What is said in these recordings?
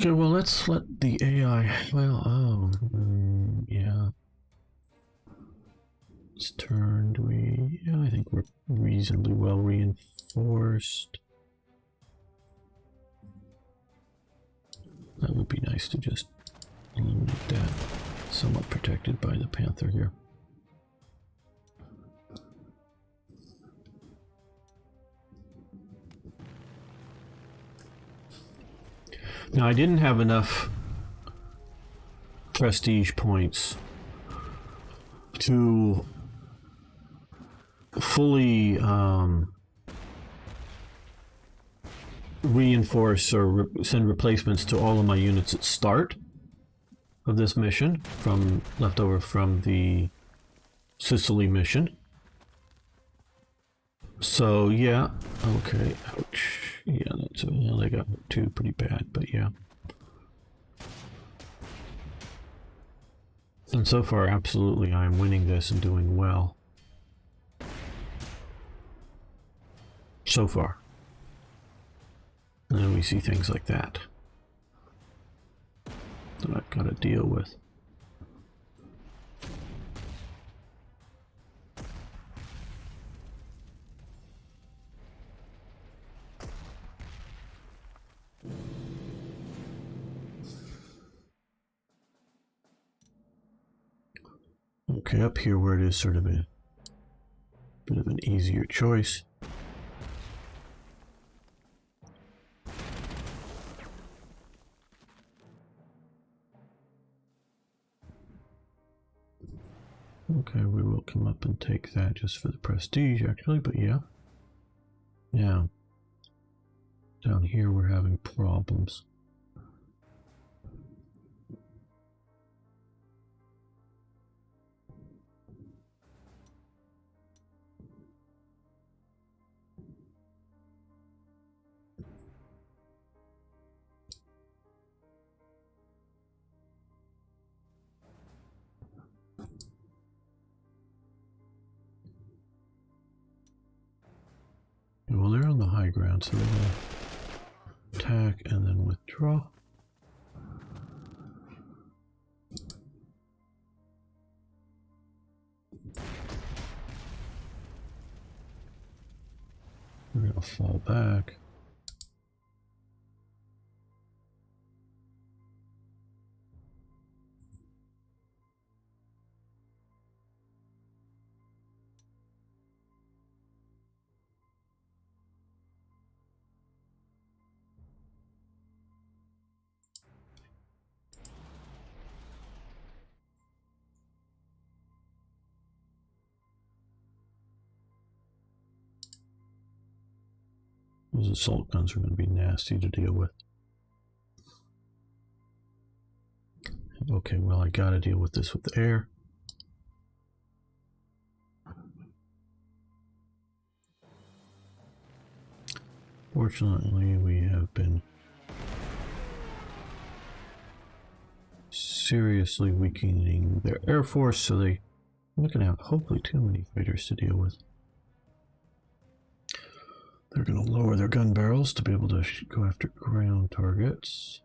Okay, well, let's let the AI. Well, yeah. It's turned. Yeah, I think we're reasonably well reinforced. That would be nice to just eliminate that. Somewhat protected by the Panther here. Now, I didn't have enough prestige points to fully reinforce or send replacements to all of my units at start of this mission, from leftover from the Sicily mission. So yeah, okay, ouch. Yeah, that's well, they got two pretty bad, but yeah. And so far, absolutely, I'm winning this and doing well. So far. And then we see things like that that I've got to deal with. Okay, up here where it is sort of a bit of an easier choice. Okay, we will come up and take that just for the prestige, actually, but yeah. Yeah. Down here we're having problems. Well, they're on the high ground, so they're going to attack and then withdraw. We're going to fall back. Those assault guns are going to be nasty to deal with. Okay, well, I got to deal with this with the air. Fortunately, we have been seriously weakening their air force, so they're not going to have hopefully too many fighters to deal with. They're going to lower their gun barrels to be able to go after ground targets.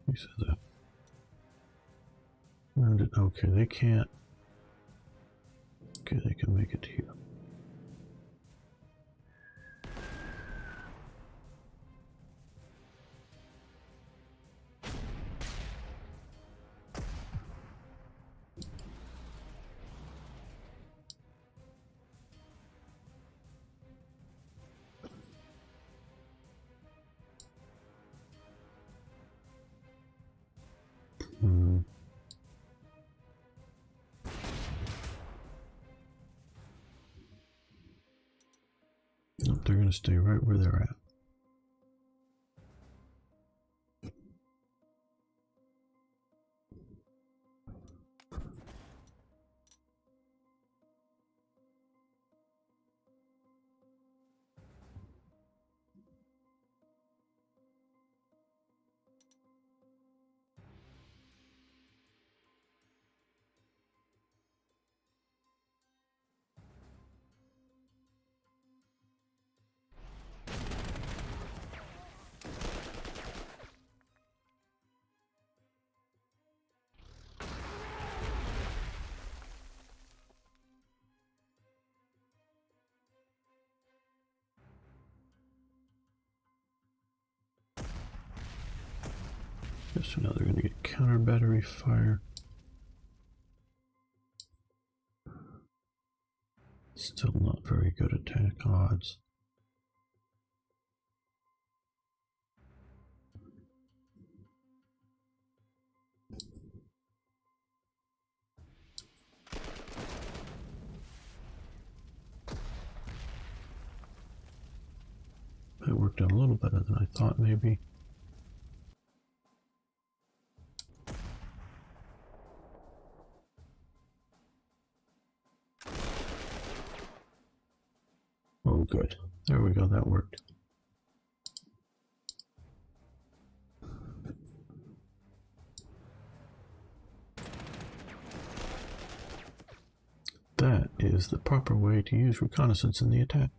You said that. Okay, they can't. Okay, they can make it here. Nope, they're going to stay right where they're at. So now they're going to get counter battery fire. Still not very good attack odds. It worked out a little better than I thought, maybe. Oh, good. There we go, that worked. That is the proper way to use reconnaissance in the attack.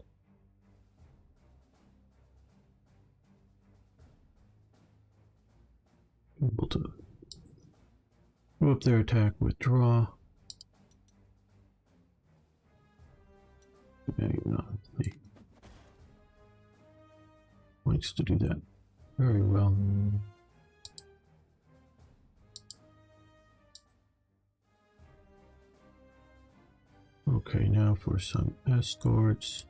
Able to move up their attack, withdraw. Maybe not the points to do that very well. Okay, now for some escorts.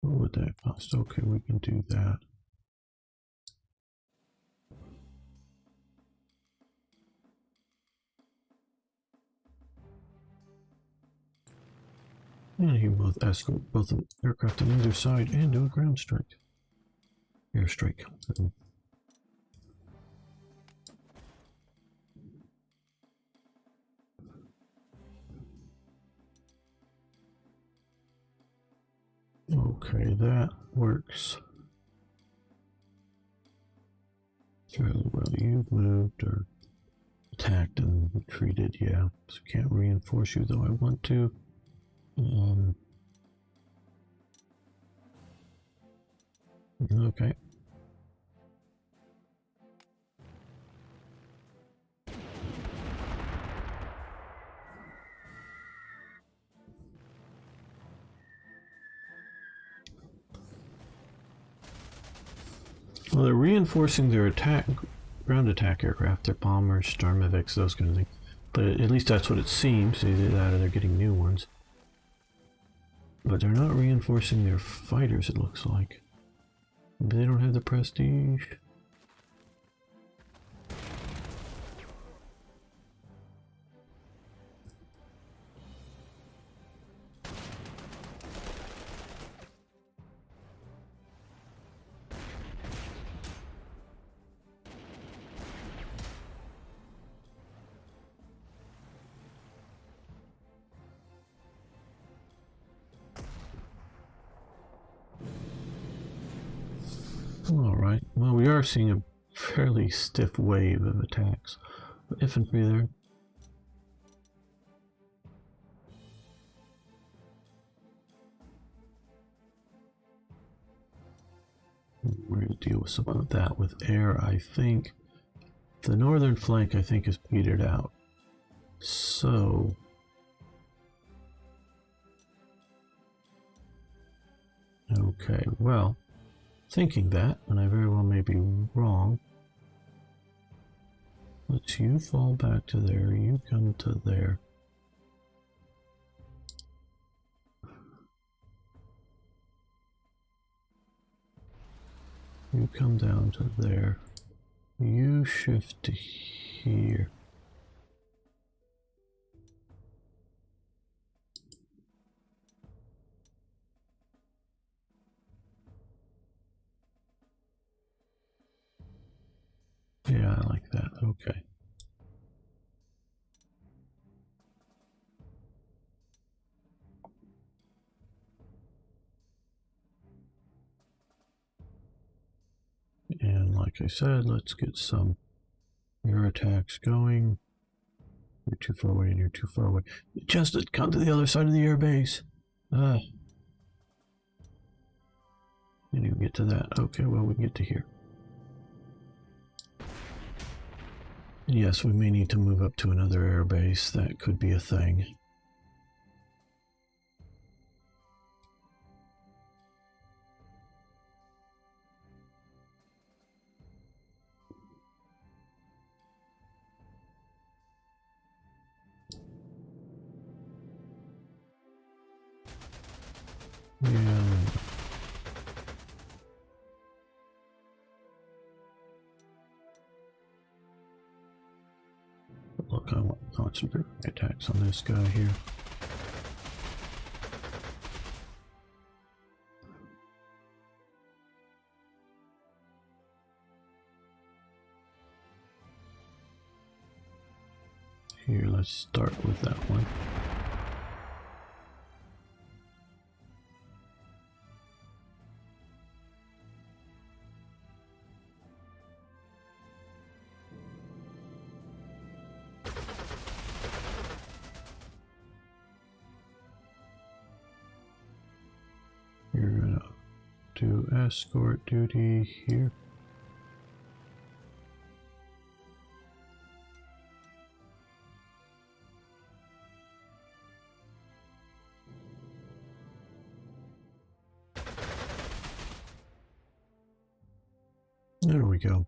What would that cost? Okay, we can do that. And he will escort both an aircraft on either side and do a ground strike. Airstrike. Okay, that works fairly well. You've moved or attacked and retreated, yeah. So can't reinforce you, though I want to. Okay. Well, they're reinforcing their ground attack aircraft, their bombers, Starmoviks, those kind of things. But at least that's what it seems. Either that or they're getting new ones. But they're not reinforcing their fighters, it looks like. Maybe they don't have the prestige. Alright, well, we are seeing a fairly stiff wave of attacks. Infantry there. We're going to deal with some of that with air, I think. The northern flank, I think, is petered out. So... okay, well... thinking that, and I very well may be wrong. Let's you fall back to there, you come to there. You come down to there. You shift to here. Yeah, I like that. Okay. And like I said, let's get some air attacks going. You're too far away and you're too far away. Just come to the other side of the air base. And you get to that. Okay, well, we can get to here. Yes, we may need to move up to another air base. That could be a thing. Yeah. Look, I want concentrate attacks on this guy here. Here, let's start with that one. You're gonna do escort duty here. There we go.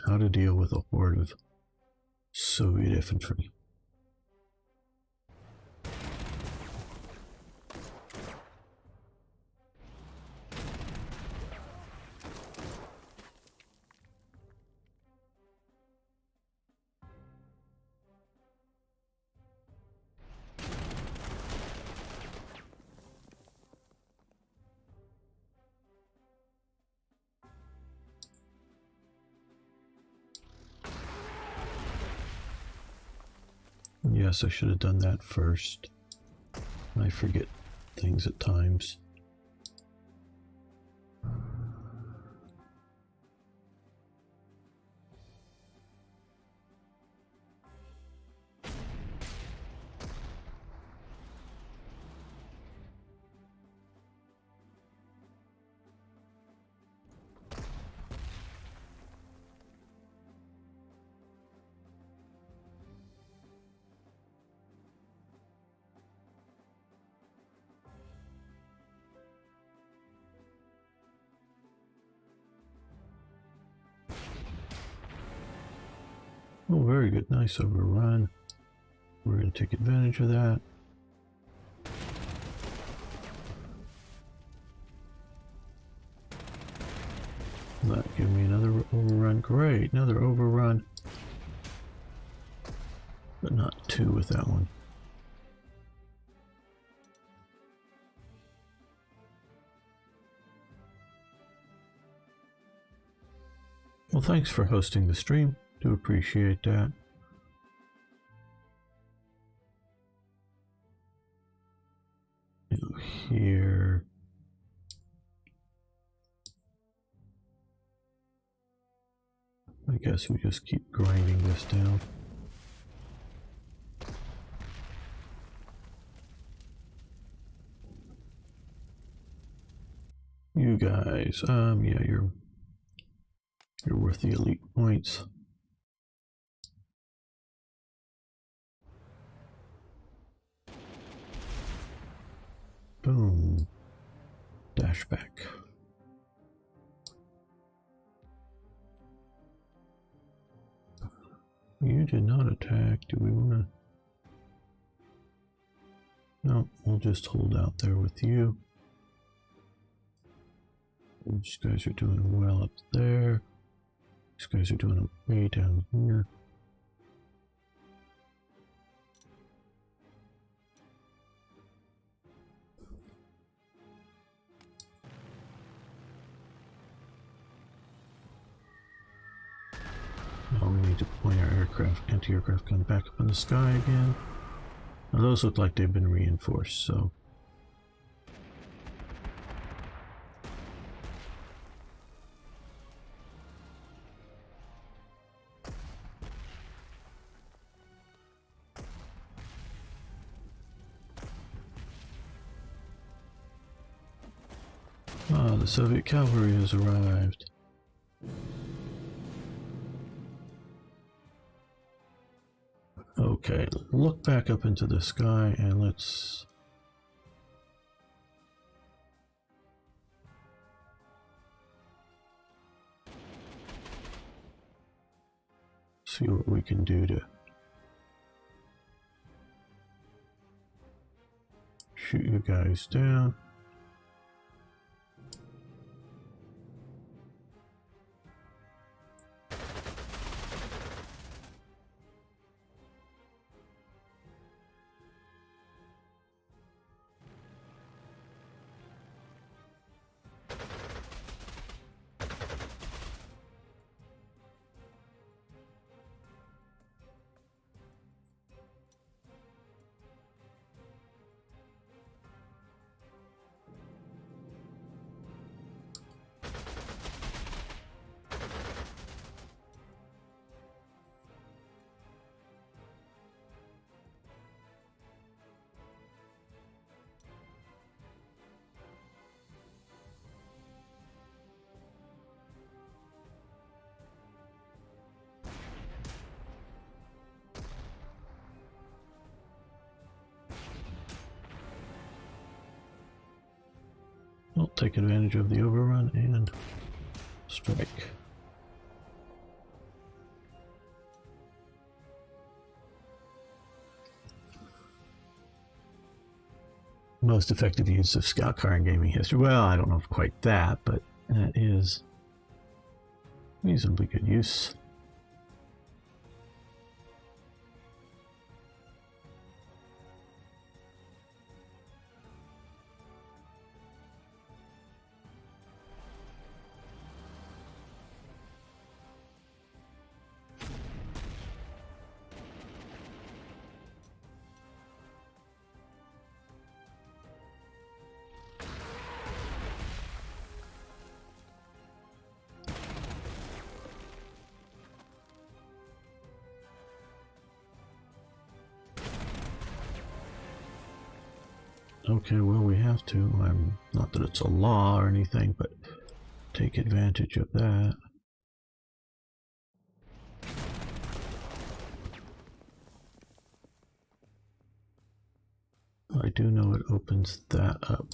How to deal with a horde of Soviet infantry. Yes, I should have done that first. I forget things at times. Oh, very good. Nice overrun. We're going to take advantage of that. That give me another overrun. Great, another overrun. But not two with that one. Well, thanks for hosting the stream. Do appreciate that. Here. I guess we just keep grinding this down. You guys, yeah, you're worth the elite points. Boom. Dash back. You did not attack. Do we want to? No, we'll just hold out there with you. These guys are doing well up there. These guys are doing okay down here. Now we need to point our anti-aircraft gun back up in the sky again. Now those look like they've been reinforced, so Ah, the Soviet cavalry has arrived. Okay, look back up into the sky and let's see what we can do to shoot you guys down. We'll take advantage of the overrun and strike. Most effective use of scout car in gaming history. Well, I don't know if quite that, but that is reasonably good use. Okay, well, we have to. Not that it's a law or anything, but take advantage of that. I do know it opens that up.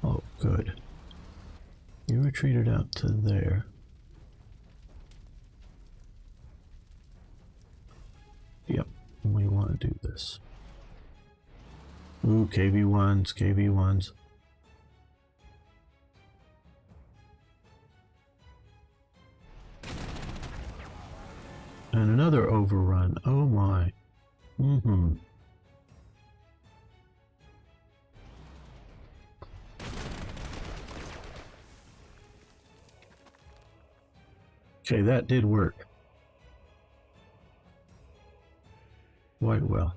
Oh, good. You retreated out to there. Yep, we want to do this. Ooh, KV-1s, KV-1s. And another overrun. Oh my. Okay, that did work. Quite well.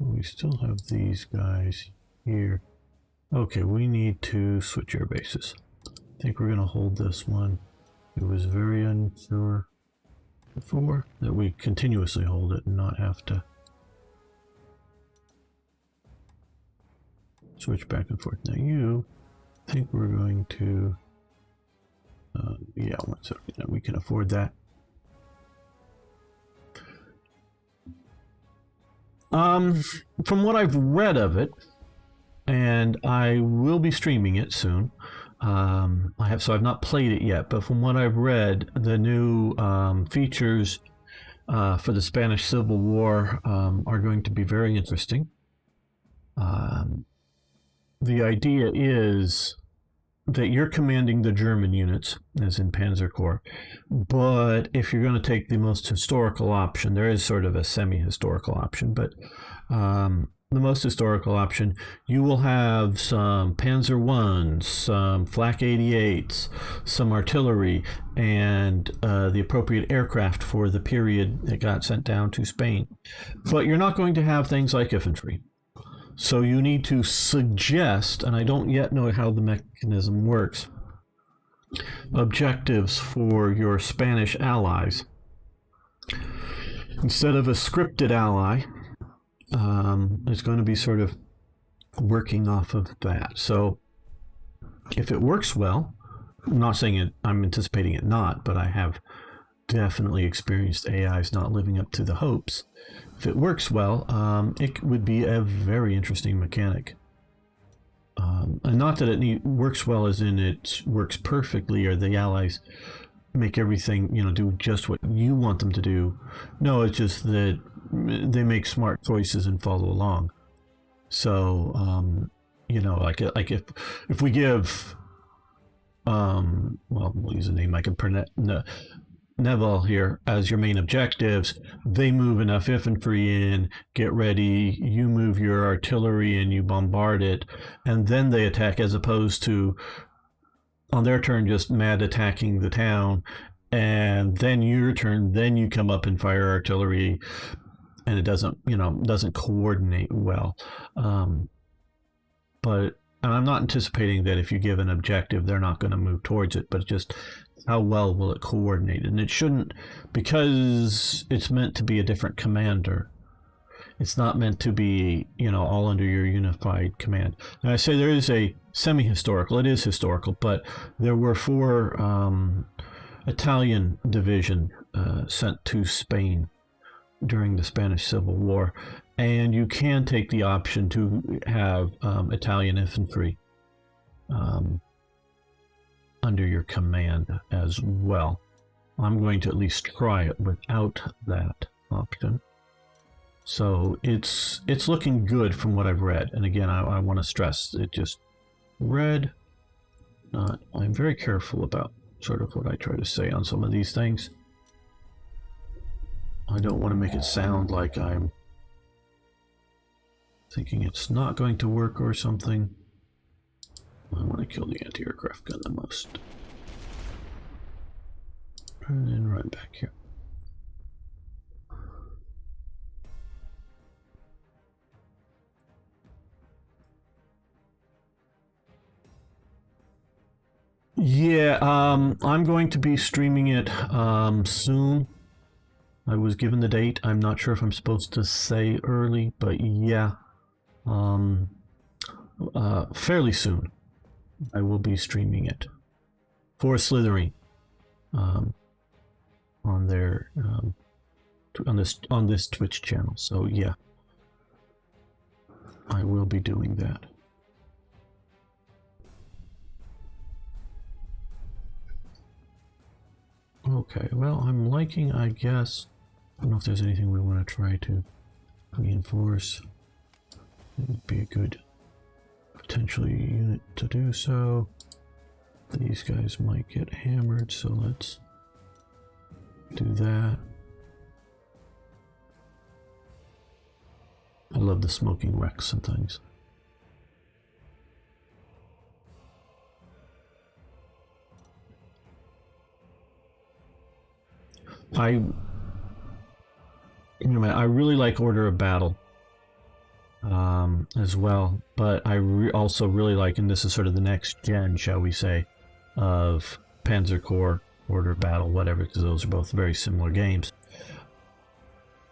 We still have these guys here. Okay, we need to switch our bases. I think we're going to hold this one. It was very unsure before that we continuously hold it and not have to switch back and forth. Now you think we're going to yeah, we can afford that. From what I've read of it, and I will be streaming it soon. I've not played it yet, but from what I've read, the new features for the Spanish Civil War are going to be very interesting. The idea is that you're commanding the German units, as in Panzer Corps, but if you're going to take the most historical option, there is sort of a semi-historical option, but the most historical option, you will have some Panzer Is, some Flak 88s, some artillery, and the appropriate aircraft for the period that got sent down to Spain. But you're not going to have things like infantry. So you need to suggest, and I don't yet know how the mechanism works, objectives for your Spanish allies. Instead of a scripted ally, it's going to be sort of working off of that. So if it works well, I'm not saying it, I'm anticipating it not, but I have definitely experienced AIs not living up to the hopes. If it works well, it would be a very interesting mechanic. And not that it works well as in it works perfectly or the allies make everything, do just what you want them to do. No, it's just that they make smart choices and follow along. So, like if we give, we'll use a name I can pronounce, Neville here as your main objectives, they move enough infantry in, get ready, you move your artillery and you bombard it, and then they attack, as opposed to on their turn just mad attacking the town, and then your turn, then you come up and fire artillery, and it doesn't coordinate well. But I'm not anticipating that if you give an objective, they're not going to move towards it, but just how well will it coordinate? And it shouldn't, because it's meant to be a different commander. It's not meant to be, all under your unified command. Now, I say there is a semi-historical, it is historical, but there were 4 Italian division sent to Spain during the Spanish Civil War, and you can take the option to have Italian infantry under your command as well. I'm going to at least try it without that option. So it's looking good from what I've read. And again, I want to stress it just read. I'm very careful about sort of what I try to say on some of these things. I don't want to make it sound like I'm thinking it's not going to work or something. I want to kill the anti-aircraft gun the most. And then run back here. Yeah, I'm going to be streaming it soon. I was given the date. I'm not sure if I'm supposed to say early, but yeah. Fairly soon. I will be streaming it for Slytherin on their on this Twitch channel. So yeah, I will be doing that. Okay, well, I'm liking, I guess. I don't know if there's anything we want to try to reinforce. It would be a good potentially unit to do so. These guys might get hammered, so let's do that. I love the smoking wrecks and things. I really like Order of Battle as well, but I also really like, and this is sort of the next gen, shall we say, of Panzer Corps, Order of Battle, whatever, because those are both very similar games.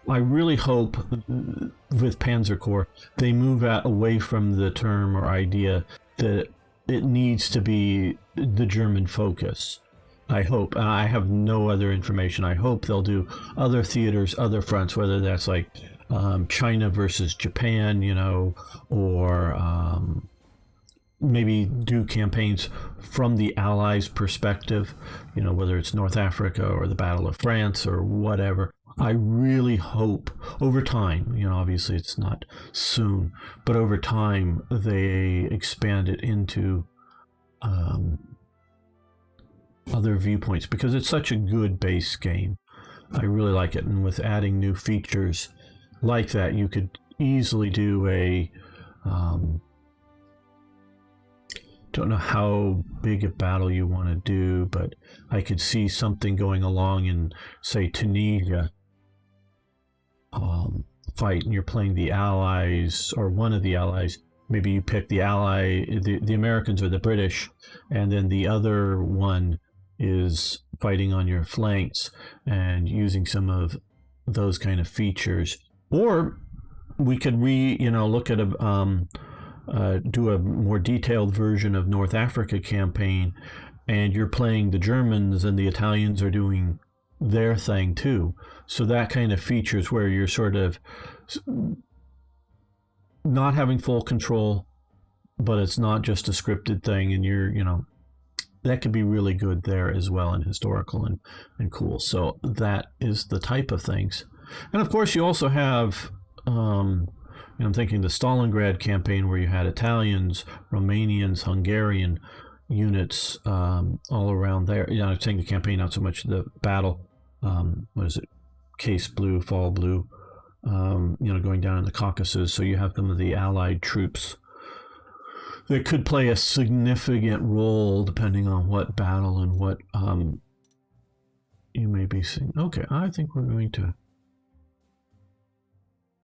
I really hope with Panzer Corps they move away from the term or idea that it needs to be the German focus. I hope, I have no other information, I hope they'll do other theaters, other fronts, whether that's like China versus Japan, or maybe do campaigns from the Allies' perspective, whether it's North Africa or the Battle of France or whatever. I really hope over time, obviously it's not soon, but over time they expand it into other viewpoints, because it's such a good base game. I really like it, and with adding new features like that, you could easily do a don't know how big a battle you want to do, but I could see something going along in, say, Tunisia fight, and you're playing the Allies or one of the Allies. Maybe you pick the the Americans or the British, and then the other one is fighting on your flanks and using some of those kind of features. Or we could look at do a more detailed version of North Africa campaign, and you're playing the Germans and the Italians are doing their thing too. So that kind of features where you're sort of not having full control, but it's not just a scripted thing, and that could be really good there as well, and historical and cool. So that is the type of things. And of course you also have I'm thinking the Stalingrad campaign, where you had Italians, Romanians, Hungarian units all around there. I'm saying the campaign, not so much the battle. What is it? Case Blue, Fall Blue. Going down in the Caucasus. So you have some of the Allied troops that could play a significant role depending on what battle and what you may be seeing. Okay, I think we're going to